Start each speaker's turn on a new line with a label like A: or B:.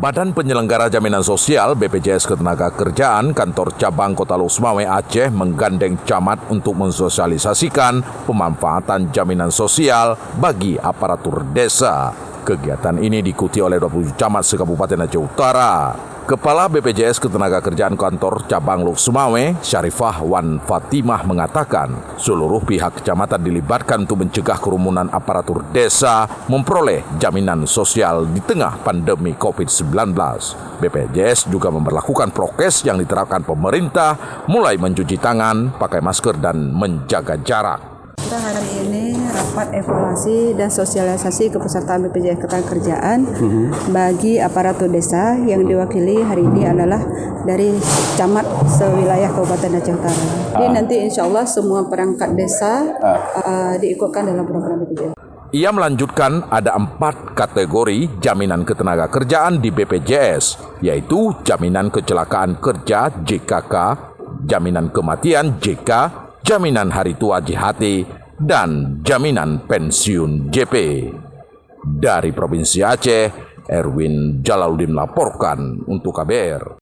A: Badan Penyelenggara Jaminan Sosial BPJS Ketenagakerjaan Kantor Cabang Kota Lok-Sumawe Aceh menggandeng camat untuk mensosialisasikan pemanfaatan jaminan sosial bagi aparatur desa. Kegiatan ini diikuti oleh 20 camat se-Kabupaten Aceh Utara. Kepala BPJS Ketenagakerjaan Kantor Cabang Lok-Sumawe, Syarifah Wan Fatimah mengatakan, seluruh pihak kecamatan dilibatkan untuk mencegah kerumunan aparatur desa memperoleh jaminan sosial di tengah pandemi COVID-19. BPJS juga memberlakukan prokes yang diterapkan pemerintah, mulai mencuci tangan, pakai masker, dan menjaga jarak.
B: Kita hari ini rapat evaluasi dan sosialisasi kepesertaan BPJS Ketenagakerjaan bagi aparatur desa yang diwakili hari ini adalah dari camat sewilayah Kabupaten Aceh Utara. Jadi nanti insya Allah semua perangkat desa diikutkan dalam program BPJS.
A: Ia melanjutkan ada 4 kategori jaminan ketenagakerjaan di BPJS, yaitu jaminan kecelakaan kerja JKK, jaminan kematian JK, jaminan hari tua JHT, dan jaminan pensiun JP. Dari Provinsi Aceh, Erwin Jalaluddin melaporkan untuk KBR.